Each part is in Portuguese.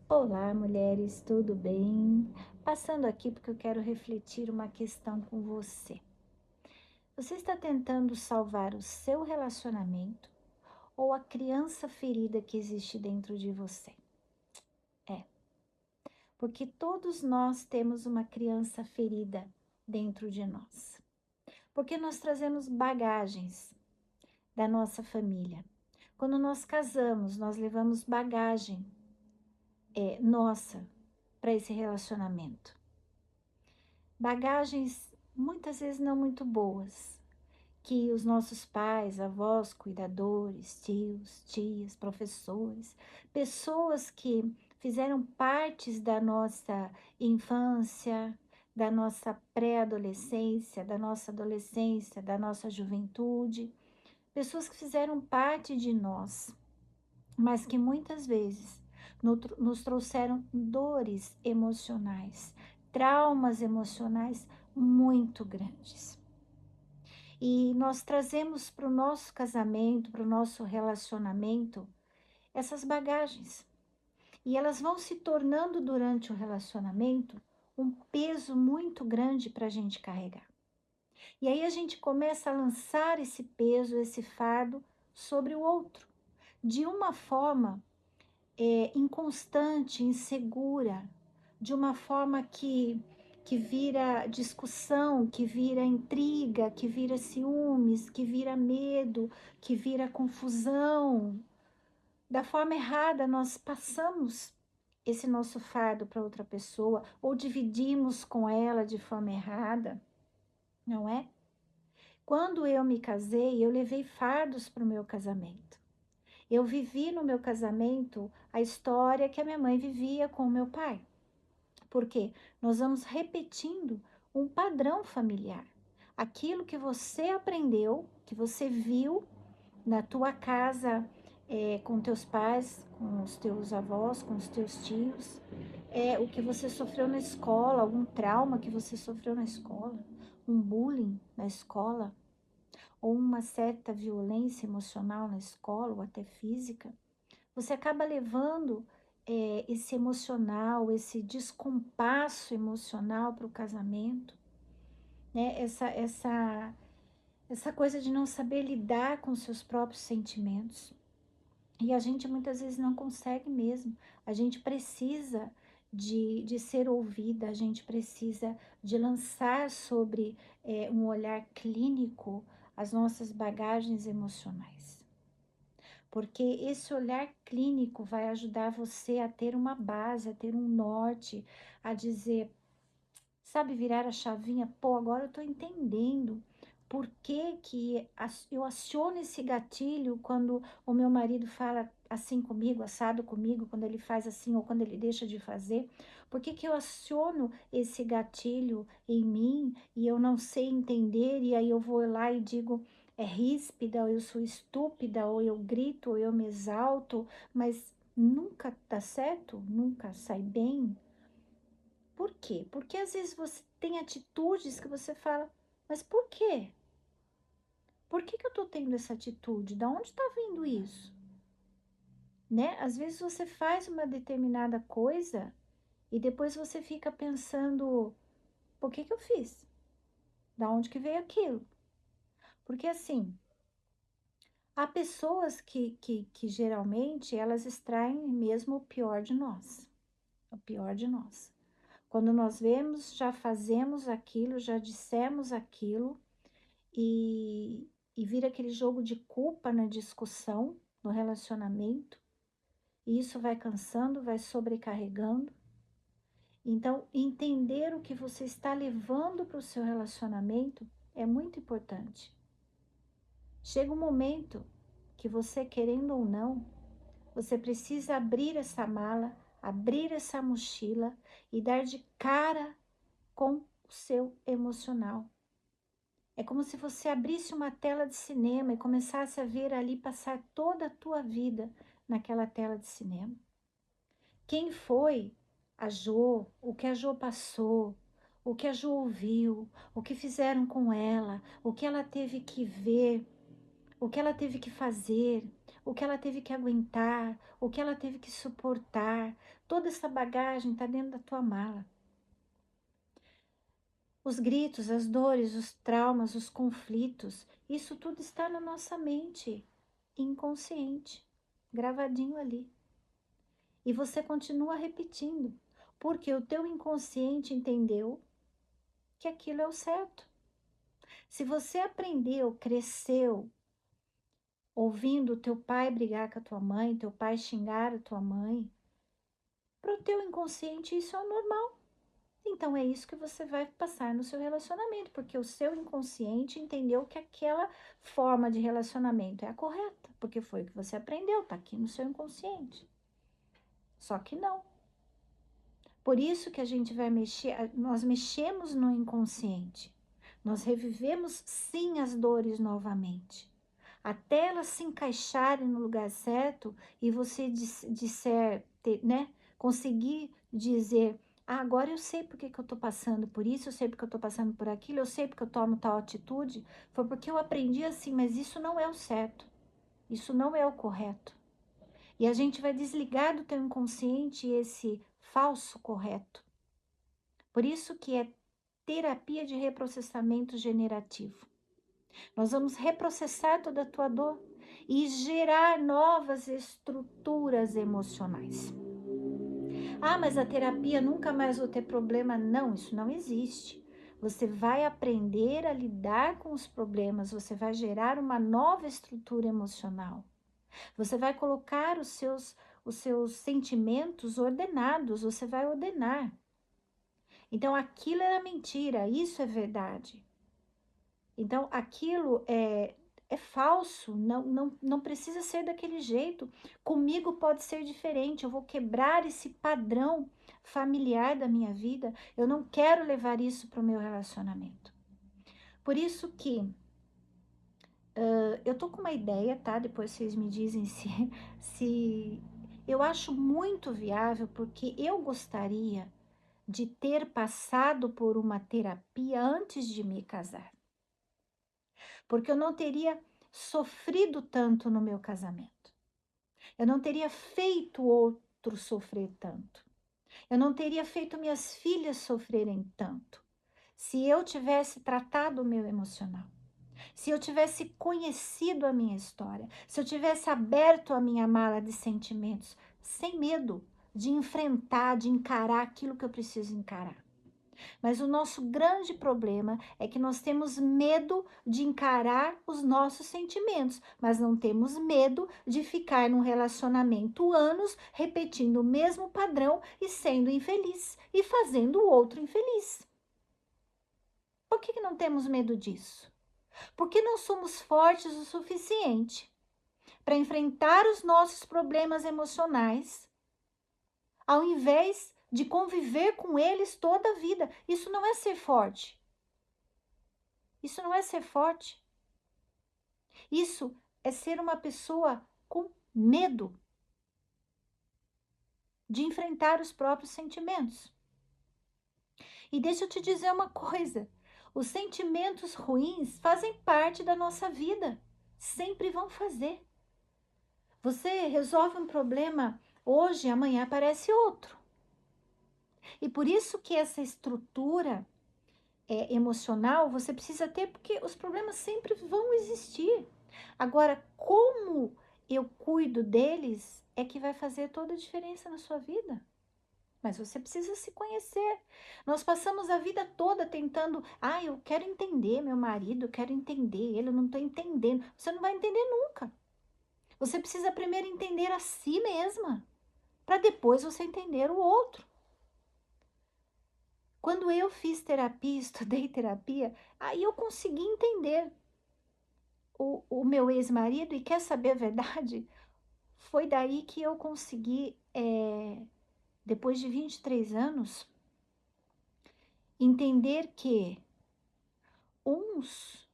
Olá, mulheres, tudo bem? Passando aqui porque eu quero refletir uma questão com você. Você está tentando salvar o seu relacionamento ou a criança ferida que existe dentro de você? É, porque todos nós temos uma criança ferida dentro de nós. Porque nós trazemos bagagens da nossa família. Quando nós casamos, nós levamos bagagem nossa para esse relacionamento. Bagagens muitas vezes não muito boas, que os nossos pais, avós, cuidadores, tios, tias, professores, pessoas que fizeram partes da nossa infância, da nossa pré-adolescência, da nossa adolescência, da nossa juventude, pessoas que fizeram parte de nós, mas que muitas vezes nos trouxeram dores emocionais, traumas emocionais muito grandes. E nós trazemos para o nosso casamento, para o nosso relacionamento, essas bagagens. E elas vão se tornando durante o relacionamento um peso muito grande para a gente carregar. E aí a gente começa a lançar esse peso, esse fardo sobre o outro, de uma forma inconstante, insegura, de uma forma que vira discussão, que vira intriga, que vira ciúmes, que vira medo, que vira confusão. Da forma errada, nós passamos esse nosso fardo para outra pessoa ou dividimos com ela de forma errada, não é? Quando eu me casei, eu levei fardos para o meu casamento. Eu vivi no meu casamento a história que a minha mãe vivia com o meu pai. Porque nós vamos repetindo um padrão familiar. Aquilo que você aprendeu, que você viu na tua casa, com teus pais, com os teus avós, com os teus tios, o que você sofreu na escola, algum trauma que você sofreu na escola, um bullying na escola, ou uma certa violência emocional na escola, ou até física, você acaba levando esse emocional, esse descompasso emocional para o casamento, né? Essa coisa de não saber lidar com seus próprios sentimentos. E a gente muitas vezes não consegue mesmo. A gente precisa de ser ouvida, a gente precisa de lançar sobre um olhar clínico as nossas bagagens emocionais. Porque esse olhar clínico vai ajudar você a ter uma base, a ter um norte, a dizer, sabe, virar a chavinha, pô, agora eu tô entendendo por que que eu aciono esse gatilho quando o meu marido fala assim comigo, assado comigo, quando ele faz assim ou quando ele deixa de fazer. Por que que eu aciono esse gatilho em mim e eu não sei entender e aí eu vou lá e digo é ríspida, ou eu sou estúpida, ou eu grito, ou eu me exalto, mas nunca dá certo, nunca sai bem. Por quê? Porque às vezes você tem atitudes que você fala, mas por quê? Por que que eu tô tendo essa atitude? Da onde tá vindo isso? Né? Às vezes você faz uma determinada coisa e depois você fica pensando, por que que eu fiz? Da onde que veio aquilo? Porque assim, há pessoas que geralmente elas extraem mesmo o pior de nós. O pior de nós. Quando nós vemos, já fazemos aquilo, já dissemos aquilo, e vira aquele jogo de culpa na discussão, no relacionamento, e isso vai cansando, vai sobrecarregando. Então, entender o que você está levando para o seu relacionamento é muito importante. Chega um momento que você, querendo ou não, você precisa abrir essa mala, abrir essa mochila e dar de cara com o seu emocional. É como se você abrisse uma tela de cinema e começasse a ver ali passar toda a tua vida naquela tela de cinema. Quem foi a Jo, o que a Jo passou, o que a Jo ouviu, o que fizeram com ela, o que ela teve que ver, o que ela teve que fazer, o que ela teve que aguentar, o que ela teve que suportar. Toda essa bagagem está dentro da tua mala. Os gritos, as dores, os traumas, os conflitos, isso tudo está na nossa mente, inconsciente, gravadinho ali. E você continua repetindo, porque o teu inconsciente entendeu que aquilo é o certo. Se você aprendeu, cresceu, ouvindo o teu pai brigar com a tua mãe, teu pai xingar a tua mãe, para o teu inconsciente isso é o normal. Então é isso que você vai passar no seu relacionamento, porque o seu inconsciente entendeu que aquela forma de relacionamento é a correta, porque foi o que você aprendeu, tá aqui no seu inconsciente. Só que não. Por isso que a gente vai mexer, nós mexemos no inconsciente. Nós revivemos sim as dores novamente, até elas se encaixarem no lugar certo e você disser, né, conseguir dizer, ah, agora eu sei porque que eu tô passando por isso, eu sei porque eu tô passando por aquilo, eu sei porque eu tomo tal atitude, foi porque eu aprendi assim, mas isso não é o certo, isso não é o correto. E a gente vai desligar do teu inconsciente esse falso correto. Por isso que é terapia de reprocessamento generativo. Nós vamos reprocessar toda a tua dor e gerar novas estruturas emocionais. Ah, mas a terapia nunca mais vou ter problema. Não, isso não existe. Você vai aprender a lidar com os problemas, você vai gerar uma nova estrutura emocional. Você vai colocar os seus sentimentos ordenados, você vai ordenar. Então, aquilo era mentira, isso é verdade. Então, aquilo é falso, não precisa ser daquele jeito. Comigo pode ser diferente, eu vou quebrar esse padrão familiar da minha vida. Eu não quero levar isso para o meu relacionamento. Por isso que eu tô com uma ideia, tá? Depois vocês me dizem se eu acho muito viável, porque eu gostaria de ter passado por uma terapia antes de me casar. Porque eu não teria sofrido tanto no meu casamento. Eu não teria feito outro sofrer tanto. Eu não teria feito minhas filhas sofrerem tanto. Se eu tivesse tratado o meu emocional. Se eu tivesse conhecido a minha história. Se eu tivesse aberto a minha mala de sentimentos. Sem medo de enfrentar, de encarar aquilo que eu preciso encarar. Mas o nosso grande problema é que nós temos medo de encarar os nossos sentimentos, mas não temos medo de ficar num relacionamento anos repetindo o mesmo padrão e sendo infeliz e fazendo o outro infeliz. Por que não temos medo disso? Porque não somos fortes o suficiente para enfrentar os nossos problemas emocionais, ao invés de conviver com eles toda a vida. Isso não é ser forte. Isso não é ser forte. Isso é ser uma pessoa com medo de enfrentar os próprios sentimentos. E deixa eu te dizer uma coisa: os sentimentos ruins fazem parte da nossa vida. Sempre vão fazer. Você resolve um problema hoje, amanhã aparece outro. E por isso que essa estrutura emocional você precisa ter, porque os problemas sempre vão existir. Agora, como eu cuido deles é que vai fazer toda a diferença na sua vida. Mas você precisa se conhecer. Nós passamos a vida toda tentando, eu quero entender meu marido, eu quero entender ele, eu não estou entendendo. Você não vai entender nunca. Você precisa primeiro entender a si mesma, para depois você entender o outro. Quando eu fiz terapia, estudei terapia, aí eu consegui entender o meu ex-marido, e quer saber a verdade? Foi daí que eu consegui, depois de 23 anos, entender que uns,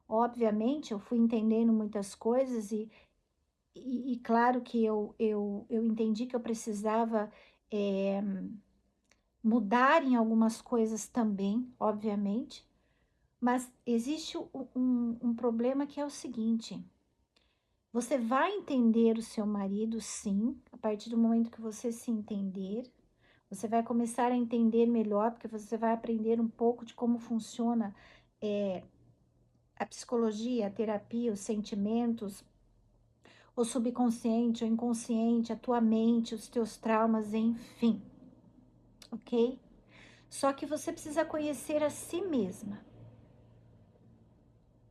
obviamente, eu fui entendendo muitas coisas e claro que eu entendi que eu precisava mudar em algumas coisas também, obviamente, mas existe um problema que é o seguinte: Você vai entender o seu marido, sim, a partir do momento que você se entender. Você vai começar a entender melhor, porque você vai aprender um pouco de como funciona a psicologia, a terapia, os sentimentos, o subconsciente, o inconsciente, a tua mente, os teus traumas, enfim, ok? Só que você precisa conhecer a si mesma,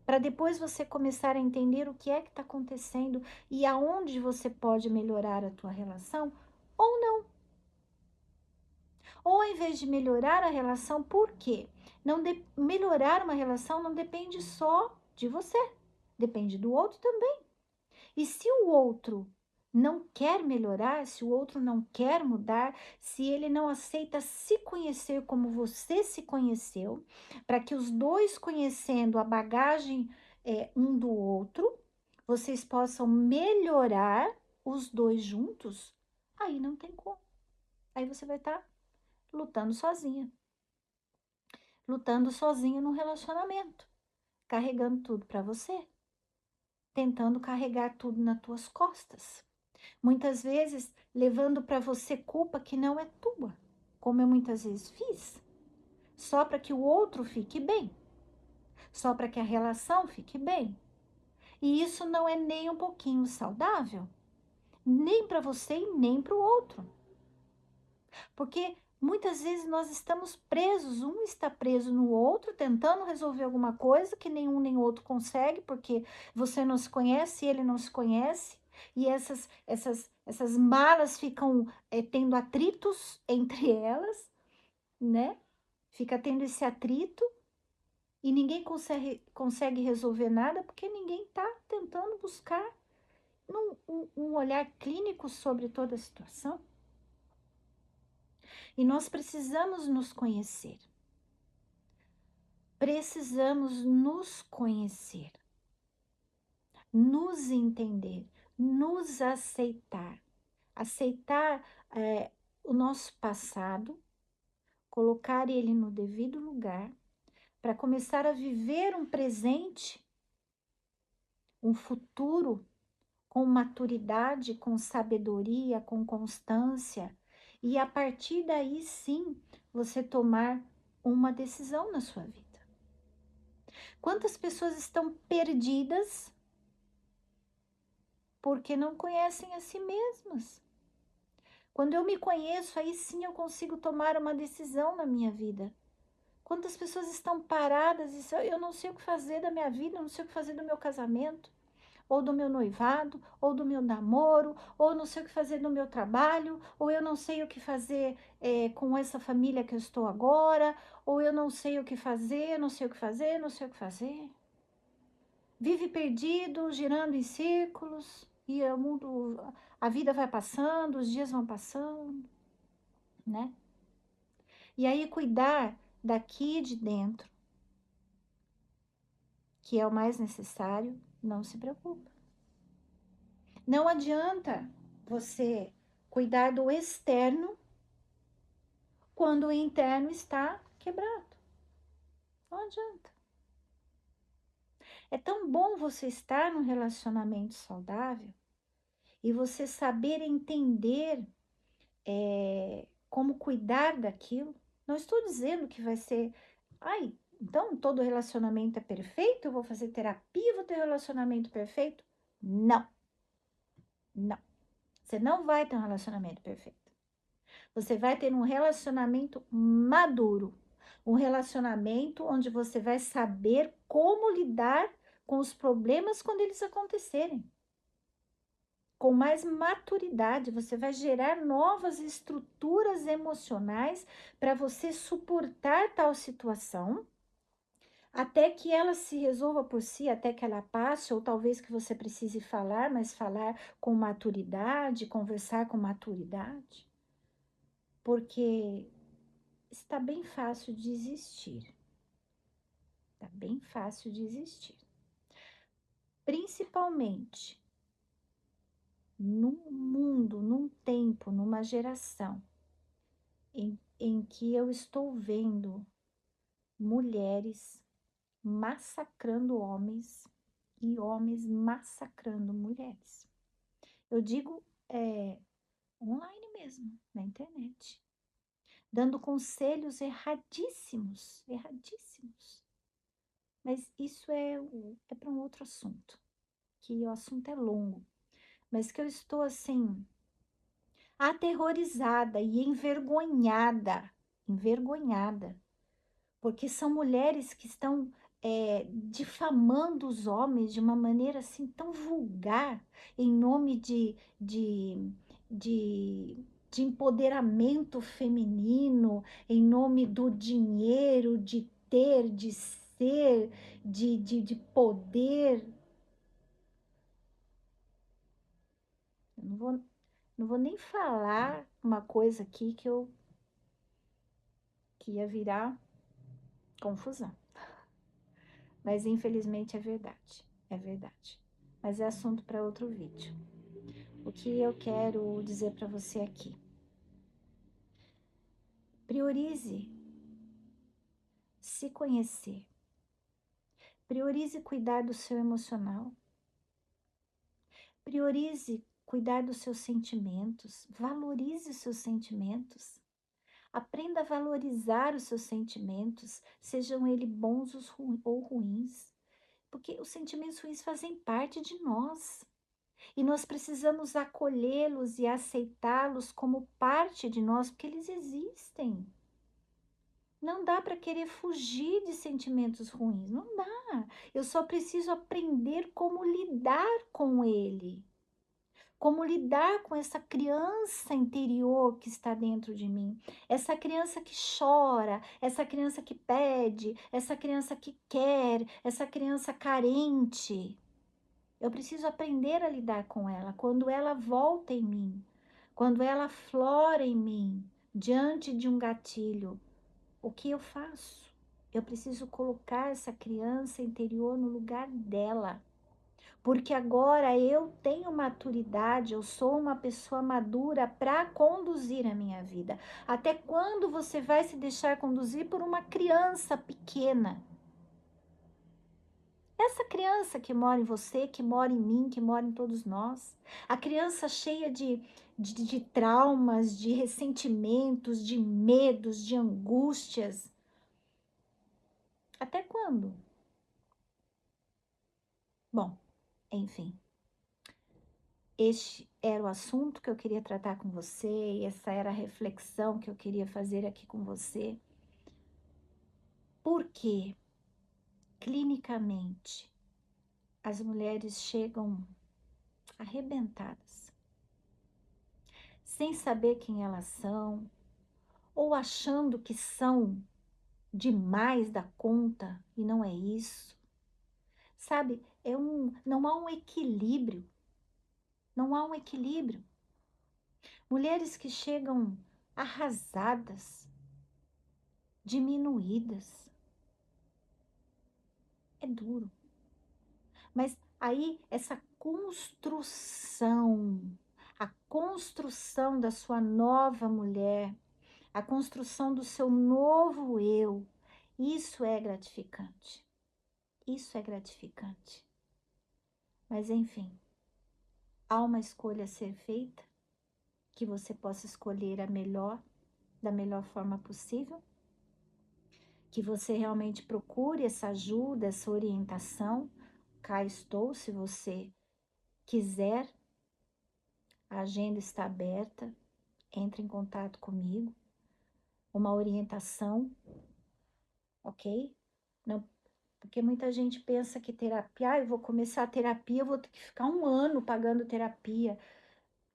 para depois você começar a entender o que é que está acontecendo e aonde você pode melhorar a tua relação ou não. Ou ao invés de melhorar a relação, por quê? Melhorar uma relação não depende só de você, depende do outro também. E se o outro não quer melhorar, se o outro não quer mudar, se ele não aceita se conhecer como você se conheceu, para que os dois conhecendo a bagagem um do outro, vocês possam melhorar os dois juntos, aí não tem como. Aí você vai estar lutando sozinha, lutando sozinho no relacionamento, carregando tudo para você, tentando carregar tudo nas tuas costas. Muitas vezes levando para você culpa que não é tua, como eu muitas vezes fiz, só para que o outro fique bem, só para que a relação fique bem. E isso não é nem um pouquinho saudável, nem para você e nem para o outro. Porque muitas vezes nós estamos presos, um está preso no outro, tentando resolver alguma coisa que nenhum nem outro consegue, porque você não se conhece, ele não se conhece, e essas malas ficam tendo atritos entre elas, né? Fica tendo esse atrito e ninguém consegue resolver nada porque ninguém está tentando buscar um olhar clínico sobre toda a situação. E nós precisamos nos conhecer. Precisamos nos conhecer, nos entender, nos aceitar. Aceitar o nosso passado, colocar ele no devido lugar, para começar a viver um presente, um futuro com maturidade, com sabedoria, com constância. E a partir daí, sim, você tomar uma decisão na sua vida. Quantas pessoas estão perdidas porque não conhecem a si mesmas? Quando eu me conheço, aí sim eu consigo tomar uma decisão na minha vida. Quantas pessoas estão paradas e dizem, eu não sei o que fazer da minha vida, eu não sei o que fazer do meu casamento, ou do meu noivado, ou do meu namoro, ou não sei o que fazer do meu trabalho, ou eu não sei o que fazer com essa família que eu estou agora, ou eu não sei o que fazer, não sei o que fazer, não sei o que fazer. Vive perdido, girando em círculos, e o mundo, a vida vai passando, os dias vão passando, né? E aí cuidar daqui de dentro, que é o mais necessário, não se preocupa. Não adianta você cuidar do externo quando o interno está quebrado. Não adianta. É tão bom você estar num relacionamento saudável e você saber entender como cuidar daquilo. Não estou dizendo que vai ser, ai, então todo relacionamento é perfeito, eu vou fazer terapia, vou ter relacionamento perfeito. Não, não. Você não vai ter um relacionamento perfeito. Você vai ter um relacionamento maduro, um relacionamento onde você vai saber como lidar com os problemas quando eles acontecerem. Com mais maturidade, você vai gerar novas estruturas emocionais para você suportar tal situação, até que ela se resolva por si, até que ela passe, ou talvez que você precise falar, mas falar com maturidade, conversar com maturidade, porque está bem fácil de existir. Está bem fácil de existir. Principalmente num mundo, num tempo, numa geração em que eu estou vendo mulheres massacrando homens e homens massacrando mulheres. Eu digo online mesmo, na internet, dando conselhos erradíssimos, erradíssimos. Mas isso é para um outro assunto, que o assunto é longo, mas que eu estou assim aterrorizada e envergonhada, envergonhada, porque são mulheres que estão difamando os homens de uma maneira assim tão vulgar, em nome de, de empoderamento feminino, em nome do dinheiro, de ter, de ser, de poder. Eu não vou nem falar uma coisa aqui que ia virar confusão. Mas infelizmente é verdade. É verdade. Mas é assunto para outro vídeo. O que eu quero dizer para você aqui? Priorize se conhecer. Priorize cuidar do seu emocional. Priorize cuidar dos seus sentimentos. Valorize os seus sentimentos. Aprenda a valorizar os seus sentimentos, sejam eles bons ou ruins. Porque os sentimentos ruins fazem parte de nós. E nós precisamos acolhê-los e aceitá-los como parte de nós, porque eles existem. Não dá para querer fugir de sentimentos ruins, não dá. Eu só preciso aprender como lidar com ele. Como lidar com essa criança interior que está dentro de mim. Essa criança que chora, essa criança que pede, essa criança que quer, essa criança carente. Eu preciso aprender a lidar com ela quando ela volta em mim, quando ela flora em mim, diante de um gatilho. O que eu faço? Eu preciso colocar essa criança interior no lugar dela, porque agora eu tenho maturidade, eu sou uma pessoa madura para conduzir a minha vida. Até quando você vai se deixar conduzir por uma criança pequena? Essa criança que mora em você, que mora em mim, que mora em todos nós. A criança cheia de traumas, de ressentimentos, de medos, de angústias. Até quando? Bom, enfim. Este era o assunto que eu queria tratar com você, e essa era a reflexão que eu queria fazer aqui com você. Por que, clinicamente, as mulheres chegam arrebentadas, sem saber quem elas são, ou achando que são demais da conta e não é isso? Sabe, não há um equilíbrio, não há um equilíbrio. Mulheres que chegam arrasadas, diminuídas, é duro. Mas aí essa construção, a construção da sua nova mulher, a construção do seu novo eu, isso é gratificante. Isso é gratificante. Mas enfim, há uma escolha a ser feita, que você possa escolher a melhor, da melhor forma possível, que você realmente procure essa ajuda, essa orientação. Cá estou, se você quiser, a agenda está aberta, entre em contato comigo, uma orientação, ok? Não, porque muita gente pensa que terapia, eu vou começar a terapia, eu vou ter que ficar 1 ano pagando terapia.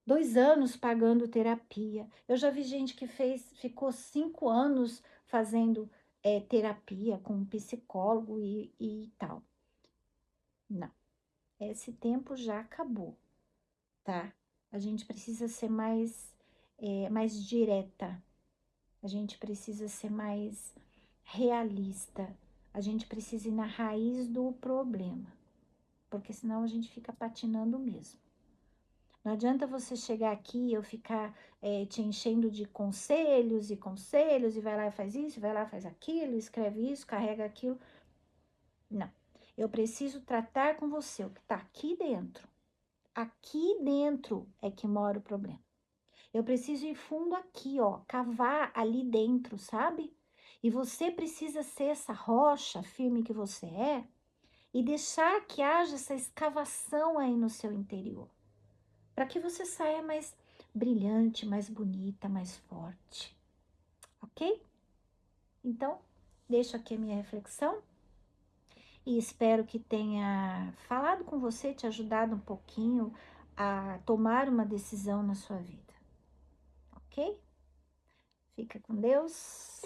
2 anos pagando terapia. Eu já vi gente que ficou 5 anos fazendo terapia com um psicólogo e tal. Não, esse tempo já acabou, tá? A gente precisa ser mais direta, a gente precisa ser mais realista, a gente precisa ir na raiz do problema, porque senão a gente fica patinando mesmo. Não adianta você chegar aqui e eu ficar te enchendo de conselhos e conselhos, e vai lá e faz isso, vai lá e faz aquilo, escreve isso, carrega aquilo. Não. Eu preciso tratar com você o que tá aqui dentro. Aqui dentro é que mora o problema. Eu preciso ir fundo aqui, ó, cavar ali dentro, sabe? E você precisa ser essa rocha firme que você é e deixar que haja essa escavação aí no seu interior, para que você saia mais brilhante, mais bonita, mais forte, ok? Então, deixo aqui a minha reflexão e espero que tenha falado com você, te ajudado um pouquinho a tomar uma decisão na sua vida, ok? Fica com Deus.